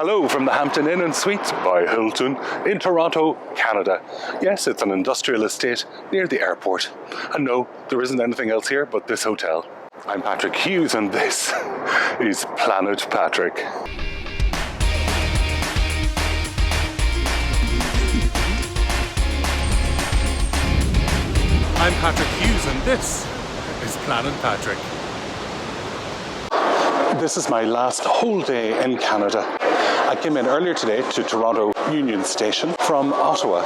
Hello from the Hampton Inn and Suites by Hilton in Toronto, Canada. Yes, it's an industrial estate near the airport. And no, there isn't anything else here but this hotel. I'm Patrick Hughes and this is Planet Patrick. I'm Patrick Hughes and this is Planet Patrick. This is my last whole day in Canada. I came in earlier today to Toronto Union Station from Ottawa,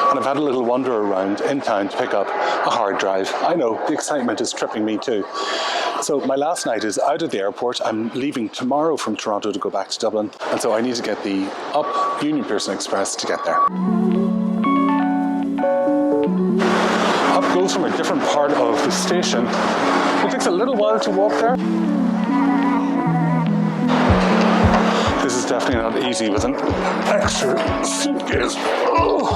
and I've had a little wander around in town to pick up a hard drive. I know, the excitement is tripping me too. So my last night is out at the airport. I'm leaving tomorrow from Toronto to go back to Dublin, and so I need to get the Up Union Pearson Express to get there. Up goes from a different part of the station. It takes a little while to walk there. This is definitely not easy with an extra suitcase. Oh.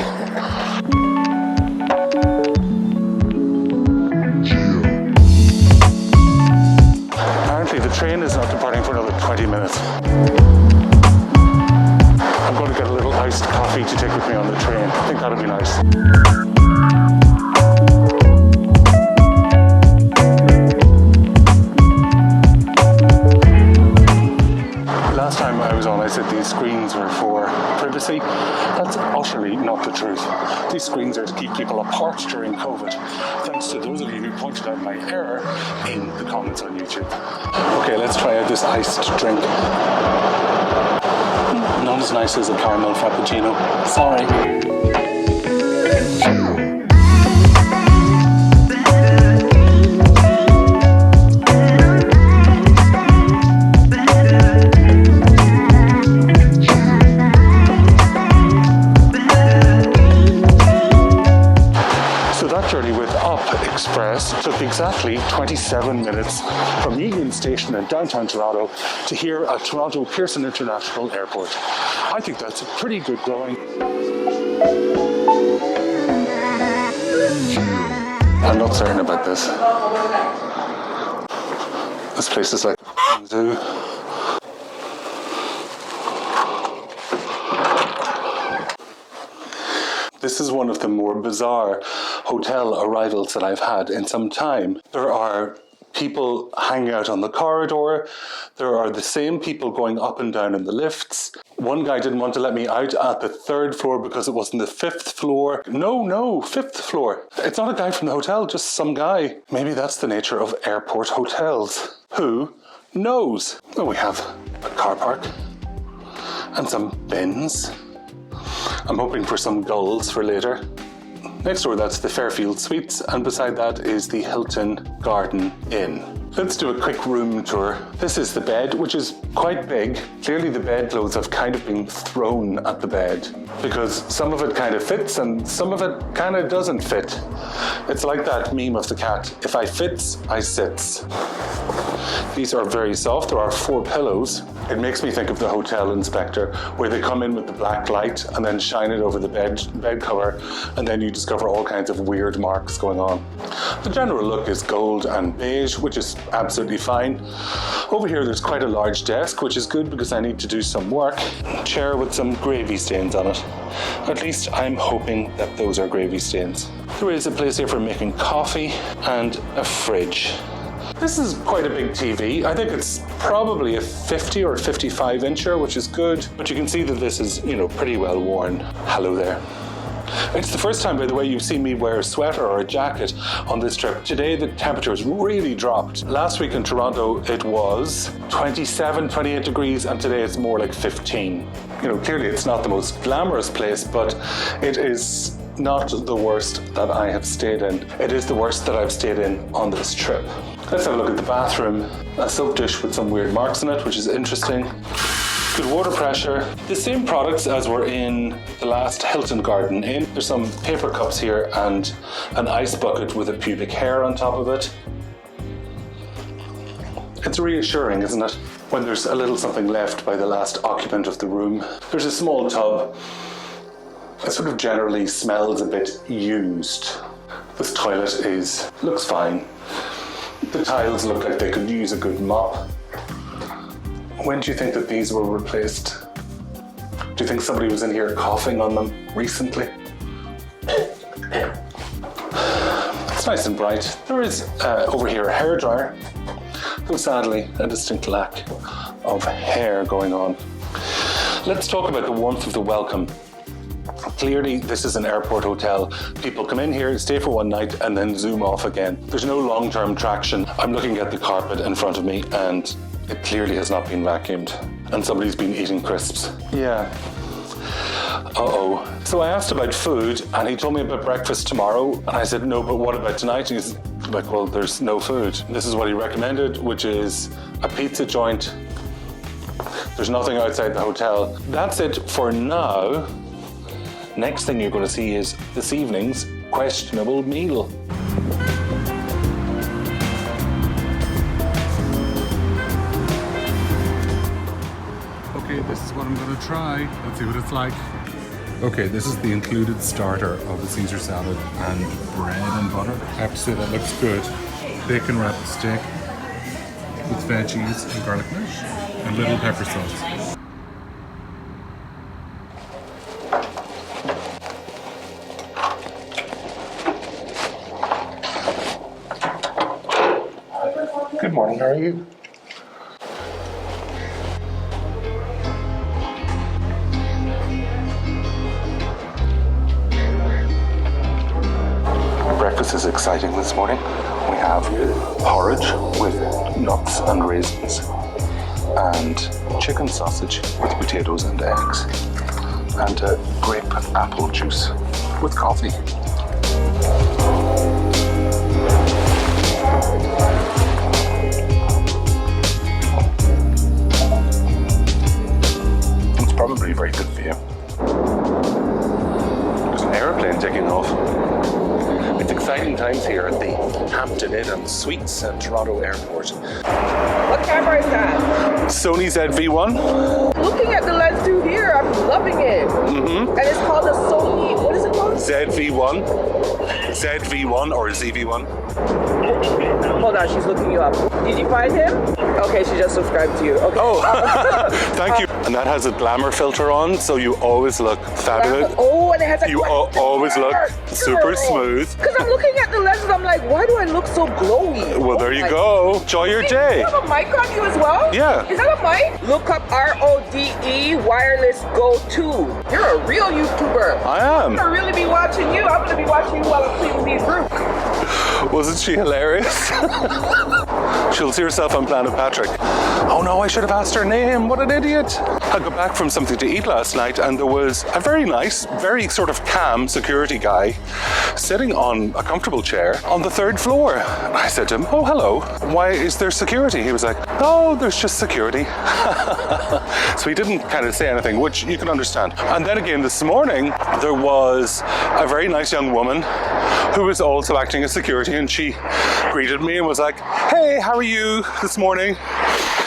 Apparently the train is not departing for another 20 minutes. I'm going to get a little iced coffee to take with me on the train. I think that'll be nice. Last time I was on, I said these screens were for privacy. That's utterly not the truth. These screens are to keep people apart during COVID, thanks to those of you who pointed out my error in the comments on YouTube. Okay, let's try out this iced drink. Not as nice as a caramel frappuccino. Sorry. Express took exactly 27 minutes from Union Station in downtown Toronto to here at Toronto Pearson International Airport. I think that's pretty good going. I'm not certain about this. This place is like a zoo. This is one of the more bizarre hotel arrivals that I've had in some time. There are people hanging out on the corridor. There are the same people going up and down in the lifts. One guy didn't want to let me out at the 3rd floor because it wasn't the 5th floor. No, 5th floor. It's not a guy from the hotel, just some guy. Maybe that's the nature of airport hotels. Who knows? Well, we have a car park and some bins. I'm hoping for some gulls for later. Next door, that's the Fairfield Suites, and beside that is the Hilton Garden Inn. Let's do a quick room tour. This is the bed, which is quite big. Clearly the bedclothes have kind of been thrown at the bed because some of it kind of fits and some of it kind of doesn't fit. It's like that meme of the cat. If I fits, I sits. These are very soft. There are 4 pillows. It makes me think of the Hotel Inspector, where they come in with the black light and then shine it over the bed cover, and then you discover all kinds of weird marks going on. The general look is gold and beige, which is absolutely fine. Over here there's quite a large desk, which is good because I need to do some work. A chair with some gravy stains on it. At least I'm hoping that those are gravy stains. There is a place here for making coffee and a fridge. This is quite a big TV. I think it's probably a 50 or 55 incher, which is good, but you can see that this is, pretty well worn. Hello there. It's the first time, by the way, you've seen me wear a sweater or a jacket on this trip. Today the temperature's really dropped. Last week in Toronto it was 27, 28 degrees, and today it's more like 15. Clearly it's not the most glamorous place, but it is not the worst that I have stayed in. It is the worst that I've stayed in on this trip. Let's have a look at the bathroom. A soap dish with some weird marks in it, which is interesting. Good water pressure. The same products as were in the last Hilton Garden Inn. There's some paper cups here and an ice bucket with a pubic hair on top of it. It's reassuring, isn't it? When there's a little something left by the last occupant of the room. There's a small tub. It sort of generally smells a bit used. This toilet looks fine. The tiles look like they could use a good mop. When do you think that these were replaced? Do you think somebody was in here coughing on them recently? It's nice and bright. There is over here a hairdryer, though sadly a distinct lack of hair going on. Let's talk about the warmth of the welcome. Clearly, this is an airport hotel. People come in here, stay for one night, and then zoom off again. There's no long-term traction. I'm looking at the carpet in front of me, and it clearly has not been vacuumed. And somebody's been eating crisps. Yeah. Uh-oh. So I asked about food, and he told me about breakfast tomorrow, and I said, no, but what about tonight? And he's like, well, there's no food. This is what he recommended, which is a pizza joint. There's nothing outside the hotel. That's it for now. Next thing you're going to see is this evening's questionable meal. Okay, this is what I'm going to try. Let's see what it's like. Okay, this is the included starter of the Caesar salad and bread and butter. I have to say that looks good. Bacon wrapped steak with veggies and garlic mash and little pepper sauce. Good morning, how are you? Breakfast is exciting this morning. We have porridge with nuts and raisins and chicken sausage with potatoes and eggs and grape apple juice with coffee. It's probably very good for you. There's an airplane taking off. It's exciting times here at the Hampton Inn and Suites at Toronto Airport. What camera is that? Sony ZV-1. Looking at the lens through here, I'm loving it. Mm-hmm. And it's called a Sony, what is it called? ZV-1. ZV-1 or ZV-1. Hold on, she's looking you up. Did you find him? Okay, she just subscribed to you. Okay. Oh, thank you. And that has a glamour filter on, so you always look fabulous. Oh, and it has a You always look super smooth. Because I'm looking at the lenses, I'm like, why do I look so glowy? Well, there you go. Enjoy your day. You have a mic on you as well? Yeah. Is that a mic? Look up RODE Wireless Go 2. You're a real YouTuber. I am. I'm going to really be watching you. I'm going to be watching you while I'm cleaning these rooms. Wasn't she hilarious? She'll see herself on Planet Patrick. Oh no, I should have asked her name. What an idiot. I got back from something to eat last night and there was a very nice, very sort of calm security guy sitting on a comfortable chair on the third floor. And I said to him, oh, hello. Why is there security? He was like, oh, there's just security. So he didn't kind of say anything, which you can understand. And then again this morning, there was a very nice young woman who was also acting as security, and she greeted me and was like, hey, how are you this morning?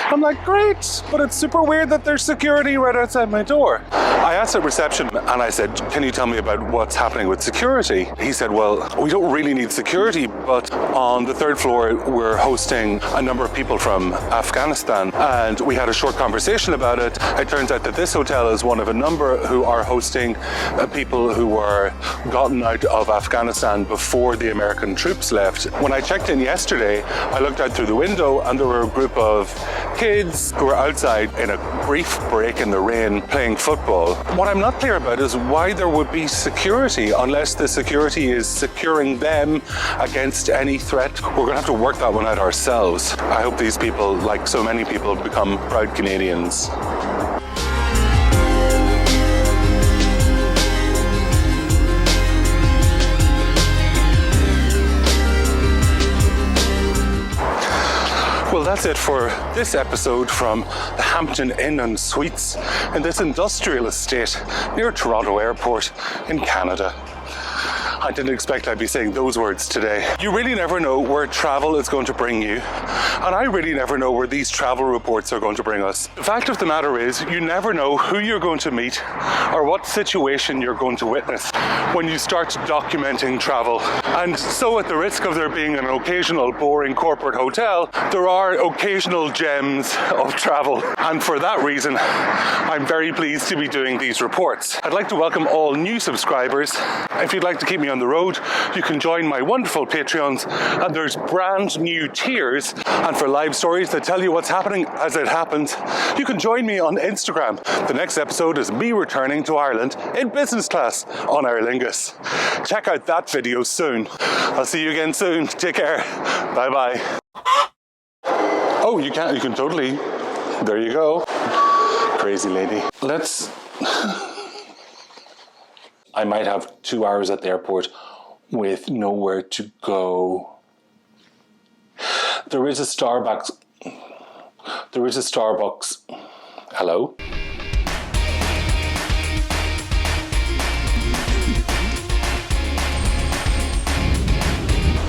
I'm like, great, but it's super weird that there's security right outside my door. I asked at reception and I said, can you tell me about what's happening with security? He said, well, we don't really need security, but on the third floor, we're hosting a number of people from Afghanistan. And we had a short conversation about it. It turns out that this hotel is one of a number who are hosting people who were gotten out of Afghanistan before the American troops left. When I checked in yesterday, I looked out through the window and there were a group of kids who were outside in a brief break in the rain playing football. What I'm not clear about is why there would be security unless the security is securing them against any threat. We're going to have to work that one out ourselves. I hope these people, like so many people, become proud Canadians. Well, that's it for this episode from the Hampton Inn and Suites in this industrial estate near Toronto Airport in Canada. I didn't expect I'd be saying those words today. You really never know where travel is going to bring you, and I really never know where these travel reports are going to bring us. The fact of the matter is, you never know who you're going to meet or what situation you're going to witness when you start documenting travel. And so, at the risk of there being an occasional boring corporate hotel, there are occasional gems of travel. And for that reason, I'm very pleased to be doing these reports. I'd like to welcome all new subscribers. If you'd like to keep me on the road, you can join my wonderful Patreons, and there's brand new tiers. And for live stories that tell you what's happening as it happens, you can join me on Instagram. The next episode is me returning to Ireland in business class on Aer Lingus. Check out that video soon. I'll see you again soon. Take care. Bye bye. Oh, you can totally. There you go. Crazy lady. Let's... I might have 2 hours at the airport with nowhere to go. There is a Starbucks. Hello?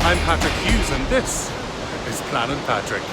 I'm Patrick Hughes, and this is Planet Patrick.